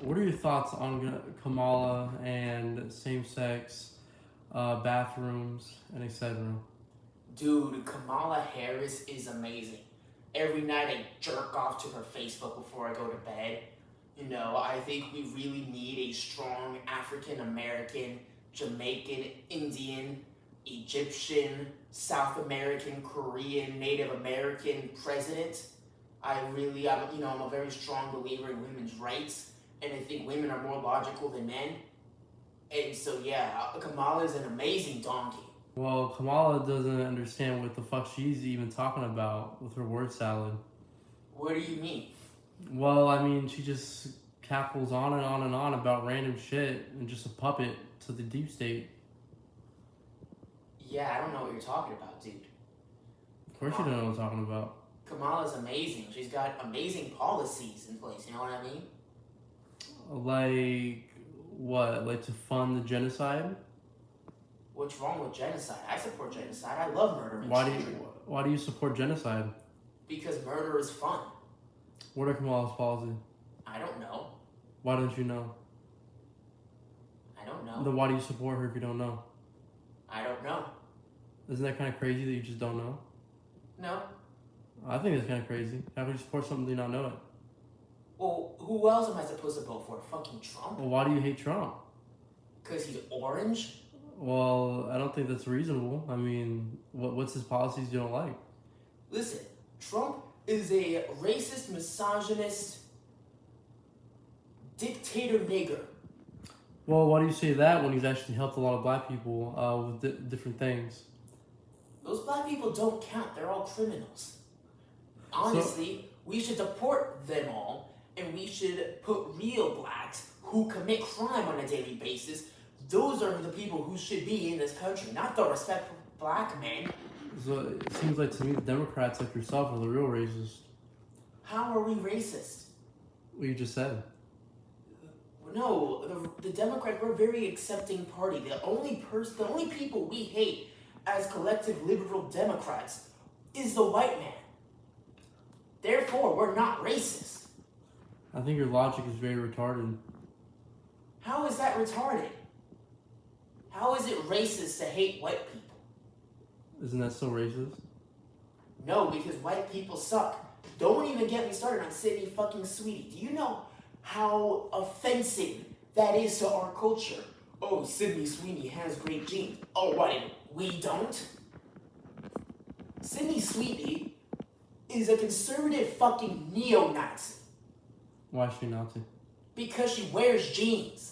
What are your thoughts on Kamala and same-sex bathrooms and etc.? Dude, Kamala Harris is amazing. Every night I jerk off to her Facebook before I go to bed. I think we really need a strong African American, Jamaican, Indian, Egyptian, South American, Korean, Native American president. I'm a very strong believer in women's rights, and I think women are more logical than men. And so, yeah, Kamala is an amazing donkey. Well, Kamala doesn't understand what the fuck she's even talking about with her word salad. What do you mean? Well, I mean, she just cackles on and on and on about random shit and just a puppet to the deep state. Yeah, I don't know what you're talking about, dude. Of course, you don't know what I'm talking about. Kamala's amazing. She's got amazing policies in place, you know what I mean? Like, what? Like to fund the genocide? What's wrong with genocide? I support genocide. I love murder. Why do you support genocide? Because murder is fun. What are Kamala's policies? I don't know. Why don't you know? I don't know. Then why do you support her if you don't know? I don't know. Isn't that kind of crazy that you just don't know? No. I think it's kind of crazy. How could you support something you not know it? Well, who else am I supposed to vote for? Fucking Trump? Well, why do you hate Trump? Because he's orange? Well, I don't think that's reasonable. I mean, what's his policies you don't like? Listen, Trump is a racist, misogynist, dictator nigger. Well, why do you say that when he's actually helped a lot of black people with different things? Those black people don't count. They're all criminals. Honestly, we should deport them all, and we should put real blacks who commit crime on a daily basis. Those are the people who should be in this country, not the respectful black men. So it seems like to me the Democrats like yourself are the real racist. How are we racist? What you just said. No, the Democrats, we're a very accepting party. The only people we hate as collective liberal Democrats is the white man. Therefore, we're not racist. I think your logic is very retarded. How is that retarded? How is it racist to hate white people? Isn't that still racist? No, because white people suck. Don't even get me started on Sydney fucking Sweetie. Do you know how offensive that is to our culture? Oh, Sydney Sweeney has great genes. Oh, what, we don't? Sydney Sweeney is a conservative fucking neo-Nazi. Why is she Nazi? Because she wears jeans.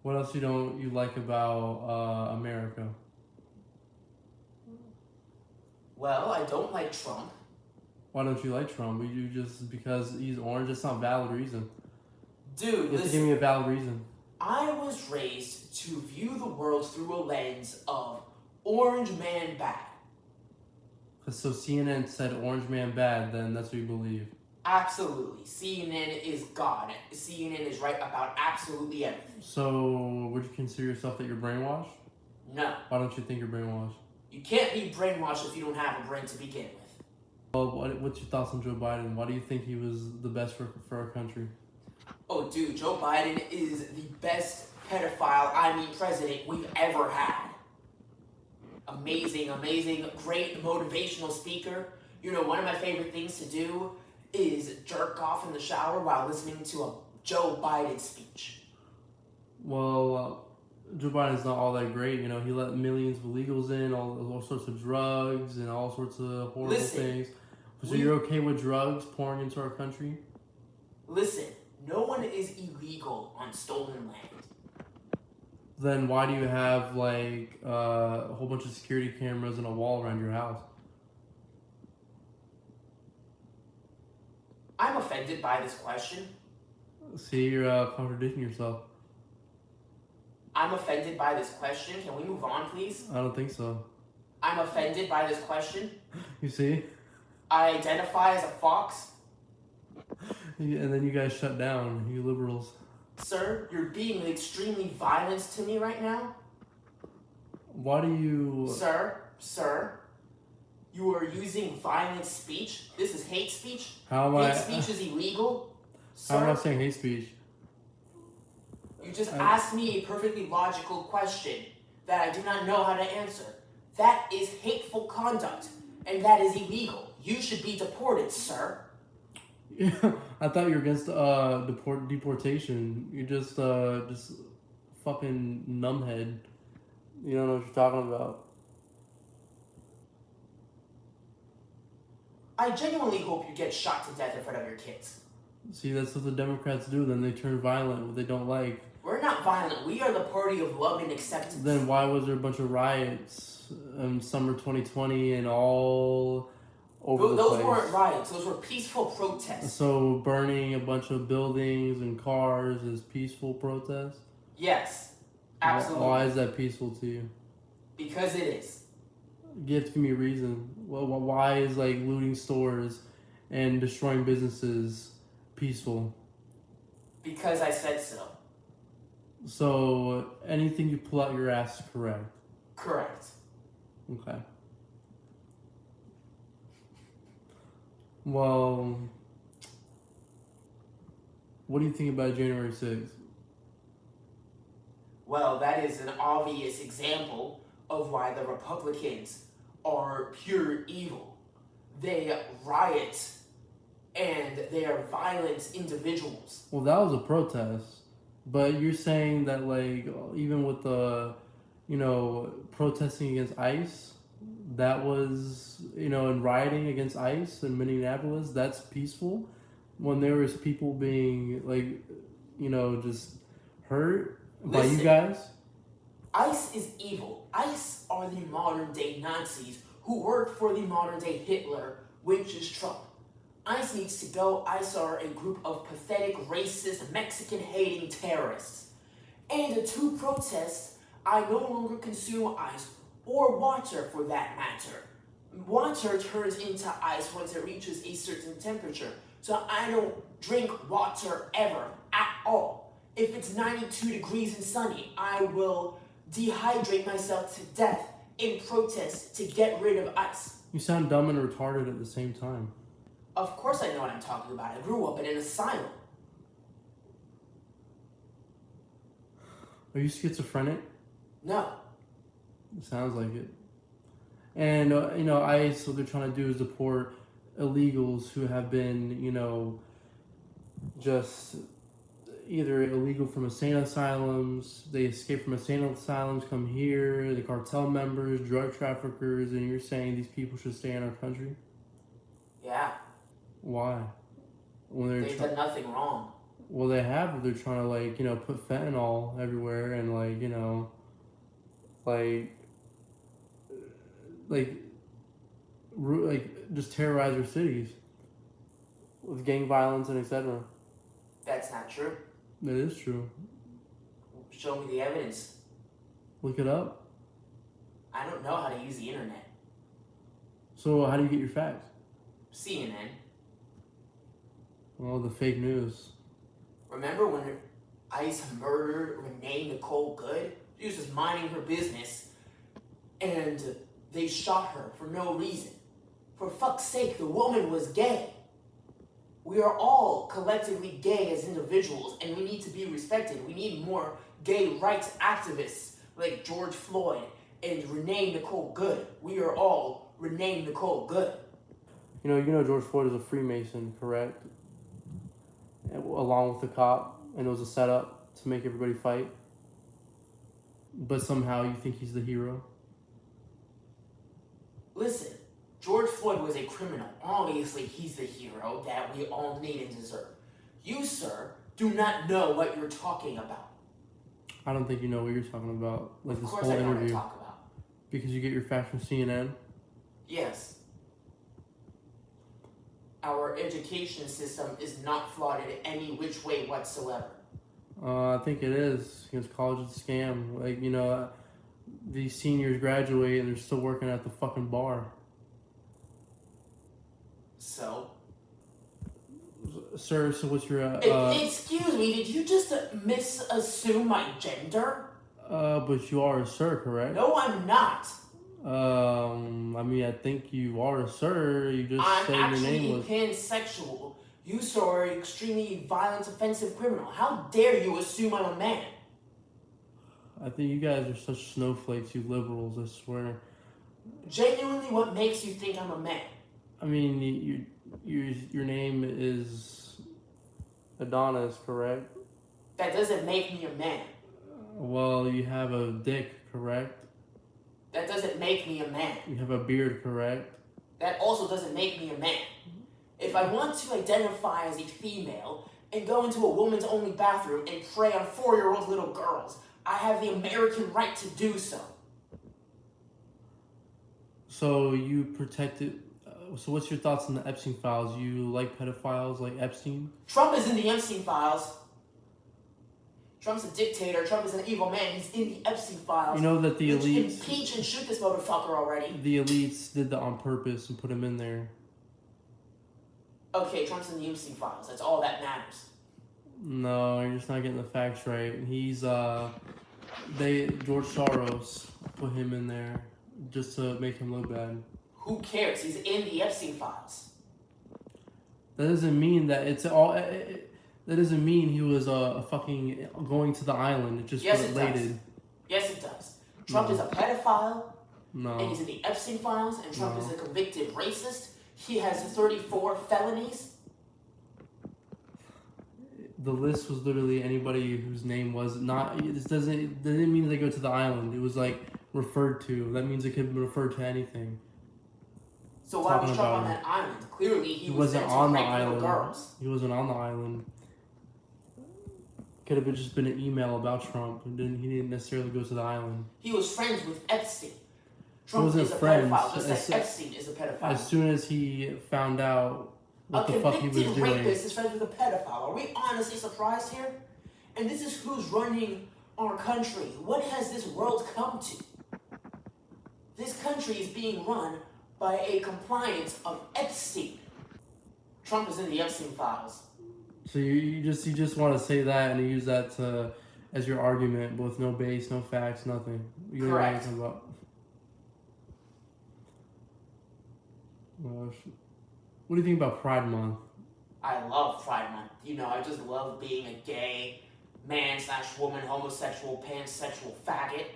What else you like about America? Well, I don't like Trump. Why don't you like Trump? You just because he's orange? That's not a valid reason. Dude, you have to give me a valid reason. I was raised to view the world through a lens of orange man bad. So CNN said orange man bad, then that's what you believe. Absolutely. CNN is God. CNN is right about absolutely everything. So, would you consider yourself that you're brainwashed? No. Why don't you think you're brainwashed? You can't be brainwashed if you don't have a brain to begin with. Well, what's your thoughts on Joe Biden? Why do you think he was the best for our country? Oh, dude, Joe Biden is the best president we've ever had. Amazing, great motivational speaker. One of my favorite things to do is jerk off in the shower while listening to a Joe Biden speech. Well, Joe Biden's not all that great. He let millions of illegals in, all sorts of drugs and all sorts of horrible things. So you're okay with drugs pouring into our country? Listen, no one is illegal on stolen land. Then why do you have a whole bunch of security cameras and a wall around your house? I'm offended by this question. See, you're contradicting yourself. I'm offended by this question. Can we move on, please? I don't think so. I'm offended by this question. You see? I identify as a fox. And then you guys shut down, you liberals. Sir, you're being extremely violent to me right now. Why do you... Sir, You are using violent speech. This is hate speech. How am Hate I? speech is illegal. How am I Sir, saying hate speech? you just asked me a perfectly logical question that I do not know how to answer. That is hateful conduct, and that is illegal. You should be deported, sir. Yeah, I thought you were against deportation. You're just fucking numbhead. You don't know what you're talking about. I genuinely hope you get shot to death in front of your kids. See, that's what the Democrats do. Then they turn violent, what they don't like. We're not violent. We are the party of love and acceptance. Then why was there a bunch of riots in summer 2020 and all over the place? Those weren't riots. Those were peaceful protests. So burning a bunch of buildings and cars is peaceful protest? Yes, absolutely. Why is that peaceful to you? Because it is. You have to give me a reason. Well, why is like looting stores and destroying businesses peaceful? Because I said so. So anything you pull out your ass is correct. Correct. Okay. Well, what do you think about January 6th? Well, that is an obvious example of why the Republicans are pure evil. They riot and they are violent individuals. Well, that was a protest. But you're saying that, like, even with the, protesting against ICE, that was, and rioting against ICE in Minneapolis, that's peaceful? When there was people being, like, just hurt by you guys? ICE is evil. ICE are the modern day Nazis who work for the modern day Hitler, which is Trump. ICE needs to go. ICE are a group of pathetic, racist, Mexican-hating terrorists. And to protest, I no longer consume ice or water for that matter. Water turns into ice once it reaches a certain temperature. So I don't drink water ever, at all. If it's 92 degrees and sunny, I will dehydrate myself to death in protest to get rid of ice. You sound dumb and retarded at the same time. Of course I know what I'm talking about. I grew up in an asylum. Are you schizophrenic? No. It sounds like it. And, ICE, what they're trying to do is deport illegals who have been, just either illegal from insane asylums, they escape from insane asylums, come here, the cartel members, drug traffickers, and you're saying these people should stay in our country? Yeah. Why? When They've done nothing wrong. Well, they have. They're trying to, put fentanyl everywhere and, just terrorize our cities with gang violence and etc. That's not true. That is true. Show me the evidence. Look it up. I don't know how to use the internet. So how do you get your facts? CNN. Well, the fake news. Remember when ICE murdered Renee Nicole Good? She was just minding her business and they shot her for no reason. For fuck's sake, the woman was gay. We are all collectively gay as individuals and we need to be respected. We need more gay rights activists like George Floyd and Renee Nicole Good. We are all Renee Nicole Good. You know George Floyd is a Freemason, correct? Along with the cop, and it was a setup to make everybody fight. But somehow you think he's the hero? Listen, George Floyd was a criminal. Obviously, he's the hero that we all need and deserve. You, sir, do not know what you're talking about. I don't think you know what you're talking about. Like of this course whole I know interview. what I talk about. Because you get your facts from CNN? Yes. Our education system is not flawed in any which way whatsoever. I think it is. Because college is a scam. These seniors graduate and they're still working at the fucking bar. So? Sir, so what's your... Excuse me, did you just misassume my gender? But you are a sir, correct? No, I'm not. I mean, I think you are, sir. You just I'm said your actually name was. pansexual. You, sir, are an extremely violent, offensive criminal. How dare you assume I'm a man? I think you guys are such snowflakes, you liberals. I swear. Genuinely, what makes you think I'm a man? I mean, your name is Adonis, correct? That doesn't make me a man. Well, you have a dick, correct? That doesn't make me a man. You have a beard, correct? That also doesn't make me a man. If I want to identify as a female and go into a woman's only bathroom and prey on 4-year-old little girls, I have the American right to do so. So you protected. So what's your thoughts on the Epstein files? You like pedophiles like Epstein? Trump is in the Epstein files. Trump's a dictator. Trump is an evil man. He's in the Epstein files. You know that the elites. Impeach and shoot this motherfucker already. The elites did that on purpose and put him in there. Okay, Trump's in the Epstein files. That's all that matters. No, you're just not getting the facts right. He's George Soros put him in there just to make him look bad. Who cares? He's in the Epstein files. That doesn't mean that it's all. That doesn't mean he was fucking going to the island. It just Yes, related. it does. Yes, it does. Trump is a pedophile, No. and he's in the Epstein files, and Trump is a convicted racist. He has 34 felonies. The list was literally anybody whose name was not. This didn't mean they go to the island. It was like referred to. That means it could be referred to anything. So why was Trump on that island? Clearly, he was wasn't there to on the rape little island. girls. He wasn't on the island. Could have just been an email about Trump. He didn't necessarily go to the island. He was friends with Epstein. Trump wasn't is a friends. pedophile, just like Epstein is a pedophile. As soon as he found out what the fuck he was convicted doing. rapist is friends with a pedophile. Are we honestly surprised here? And this is who's running our country. What has this world come to? This country is being run by a compliance of Epstein. Trump is in the Epstein files. So you just want to say that and you use that as your argument, but with no base, no facts, nothing. You know what I'm talking about. What do you think about Pride Month? I love Pride Month. You know, I just love being a gay man/woman, homosexual, pansexual faggot.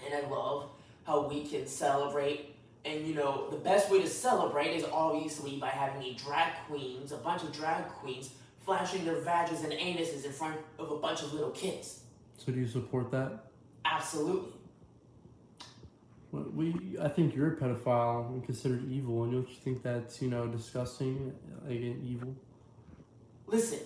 And I love how we can celebrate. And, you know, the best way to celebrate is obviously by having a bunch of drag queens, flashing their vaginas and anuses in front of a bunch of little kids. So do you support that? Absolutely. I think you're a pedophile and considered evil, and don't you think that's, disgusting, like evil? Listen,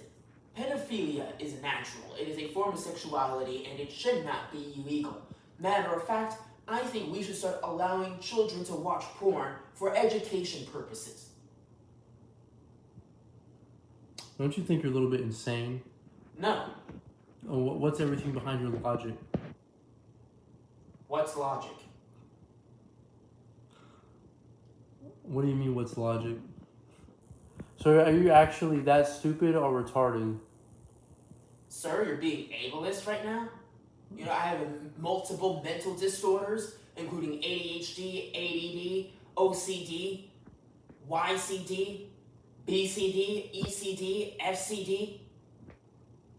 pedophilia is natural. It is a form of sexuality, and it should not be illegal. Matter of fact, I think we should start allowing children to watch porn for education purposes. Don't you think you're a little bit insane? No. Oh, what's everything behind your logic? What's logic? What do you mean, what's logic? So are you actually that stupid or retarded? Sir, you're being ableist right now? You know, I have multiple mental disorders, including ADHD, ADD, OCD, YCD, BCD, ECD, FCD.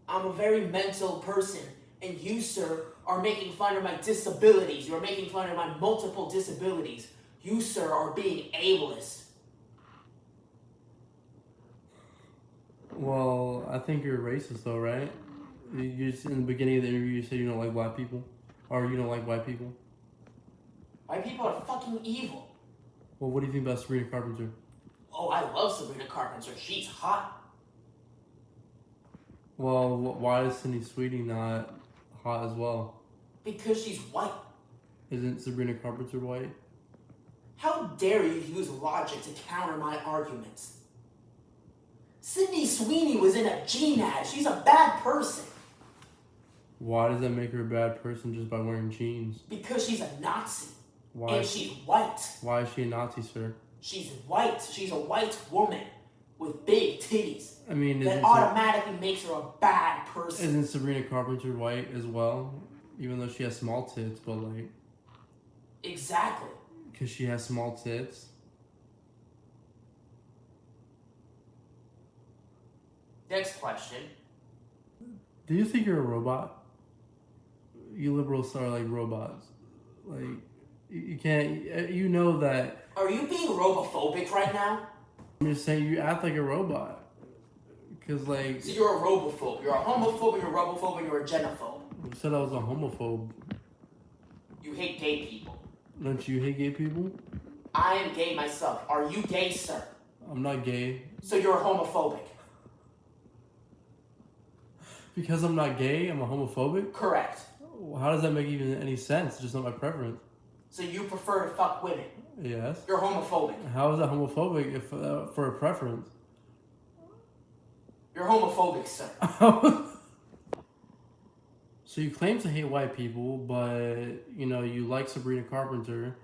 I'm a very mental person, and you, sir, are making fun of my disabilities. You're making fun of my multiple disabilities. You, sir, are being ableist. Well, I think you're racist, though, right? You just, in the beginning of the interview, you said you don't like black people. Or you don't like white people. White people are fucking evil. Well, what do you think about Sabrina Carpenter? Oh, I love Sabrina Carpenter. She's hot. Well, why is Sydney Sweeney not hot as well? Because she's white. Isn't Sabrina Carpenter white? How dare you use logic to counter my arguments? Sydney Sweeney was in a GNAD. She's a bad person. Why does that make her a bad person just by wearing jeans? Because she's a Nazi. Why? And she's white. Why is she a Nazi, sir? She's white. She's a white woman with big titties. I mean, that automatically makes her a bad person. Isn't Sabrina Carpenter white as well? Even though she has small tits, but like... Exactly. Because she has small tits. Next question. Do you think you're a robot? You liberals are like robots. Like, you can't, you know that. Are you being robophobic right now? I'm just saying you act like a robot. Because, like. So you're a robophobe. You're a homophobe, you're a robophobe, and you're a genophobe. You said I was a homophobe. You hate gay people. Don't you hate gay people? I am gay myself. Are you gay, sir? I'm not gay. So you're homophobic. Because I'm not gay, I'm a homophobic? Correct. How does that make even any sense? It's just not my preference. So you prefer to fuck women. Yes. You're homophobic. How is that homophobic if for a preference? You're homophobic, sir. So you claim to hate white people, but you know you like Sabrina Carpenter,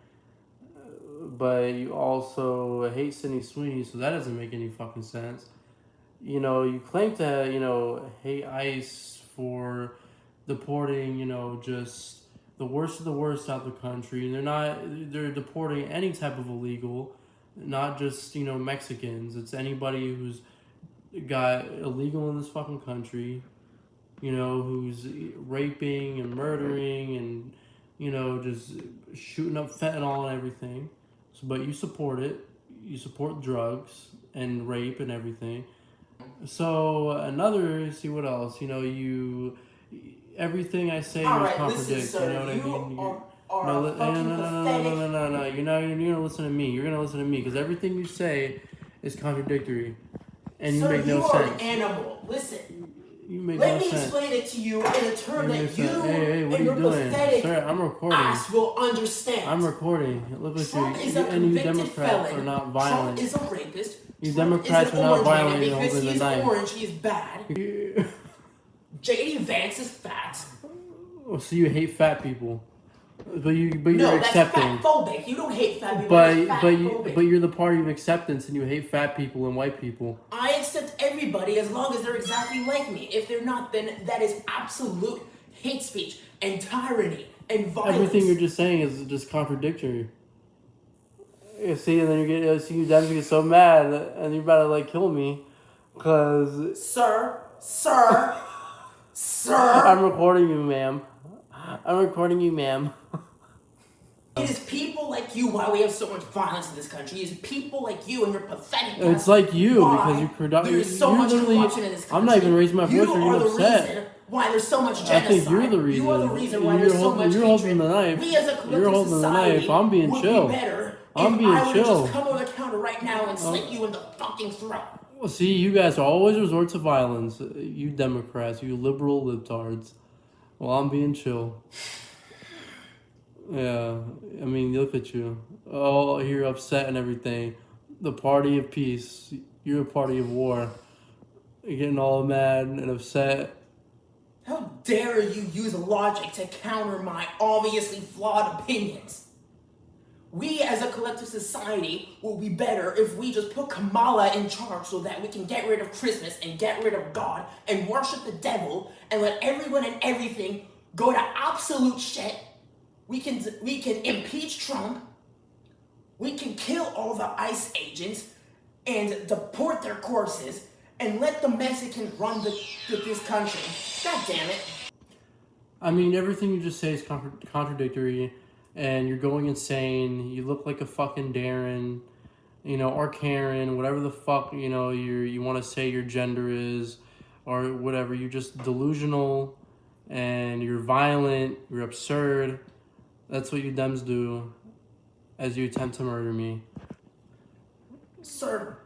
but you also hate Sydney Sweeney. So that doesn't make any fucking sense. You know, you claim to hate ICE for deporting just the worst of the worst out of the country. They're deporting any type of illegal, not just Mexicans. It's anybody who's got illegal in this fucking country, who's raping and murdering and just shooting up fentanyl and everything. So, but you support it. You support drugs and rape and everything. So see what else? Everything I say you contradict. Listen, sir, you know what I mean? No. You're gonna listen to me. You're gonna listen to me because everything you say is contradictory, and you make no sense. Sir, you are an animal. Listen. You make Let no me sense. explain it to you in a term that you Hey, what and are you your doing? pathetic Sir, I'm recording. ass will understand. I'm recording. Look at Trump you. is a And you convicted Democrats felon. are not violent. Trump is a rapist. You Trump Democrats is an are not orange man, violent. You're because holding he the is knife. orange, he is bad. J.D. Vance is fat. So you hate fat people, but you're No, accepting. that's fatphobic. You don't hate fat people. But you're the party of acceptance, and you hate fat people and white people. I accept everybody as long as they're exactly like me. If they're not, then that is absolute hate speech and tyranny and violence. Everything you're just saying is just contradictory. You see, and then you guys get so mad, and you're about to kill me, cause Sir. I'm recording you, ma'am. It is people like you why we have so much violence in this country. It is people like you and your pathetic. It's like you why because there is so much corruption in this country. I'm not even raising my voice or getting upset. Reason why there's so much genocide. I think you're the reason. You are the reason why there's so much You're holding the knife. We as a collective You're holding society the knife. I'm being would chill. Be better I'm if being I would chill. just come over the counter right now and slit you in the fucking throat. Well, see, you guys always resort to violence. You Democrats, you liberal libtards. Well, I'm being chill. Yeah, I mean, look at you. Oh, you're upset and everything. The party of peace. You're a party of war. You're getting all mad and upset. How dare you use logic to counter my obviously flawed opinions? We as a collective society will be better if we just put Kamala in charge so that we can get rid of Christmas and get rid of God and worship the devil and let everyone and everything go to absolute shit. We can impeach Trump. We can kill all the ICE agents and deport their corpses and let the Mexicans run this country. God damn it. I mean, everything you just say is contradictory, and you're going insane. You look like a fucking Darren, or Karen, whatever the fuck, you want to say your gender is, or whatever. You're just delusional, and you're violent, you're absurd. That's what you Dems do as you attempt to murder me. Sir,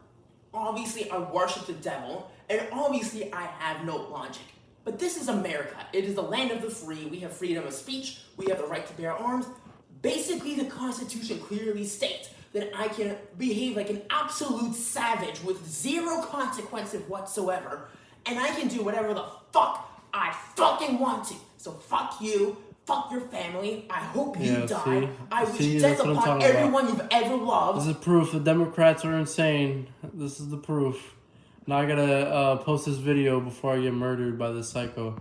obviously I worship the devil, and obviously I have no logic. But this is America. It is the land of the free. We have freedom of speech. We have the right to bear arms. Basically, the Constitution clearly states that I can behave like an absolute savage with zero consequences whatsoever, and I can do whatever the fuck I fucking want to. So fuck you. Fuck your family. I hope you die. I wish death upon everyone you've ever loved. This is proof the Democrats are insane. This is the proof. Now I gotta post this video before I get murdered by this psycho.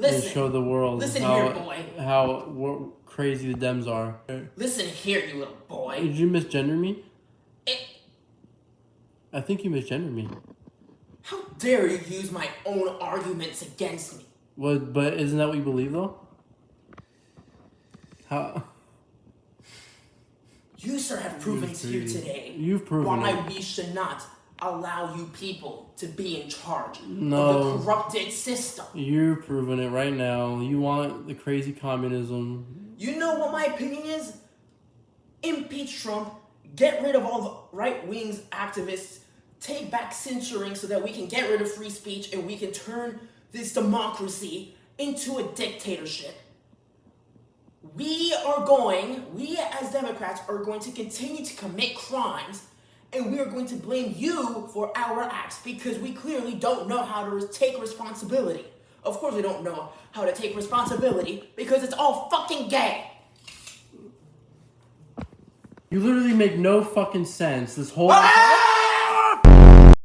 Listen. And show the world Listen here, boy. how crazy the Dems are. Listen here, you little boy. Did you misgender me? I think you misgendered me. How dare you use my own arguments against me? But isn't that what you believe, though? How? You, sir, have proven here today You've proven why we should not allow you people to be in charge of No. the corrupted system. You're proving it right now. You want the crazy communism. You know what my opinion is? Impeach Trump, get rid of all the right-wing activists, take back censoring so that we can get rid of free speech and we can turn this democracy into a dictatorship. We as Democrats are going to continue to commit crimes, and we are going to blame you for our acts because we clearly don't know how to take responsibility. Of course we don't know how to take responsibility because it's all fucking gay. You literally make no fucking sense. This whole...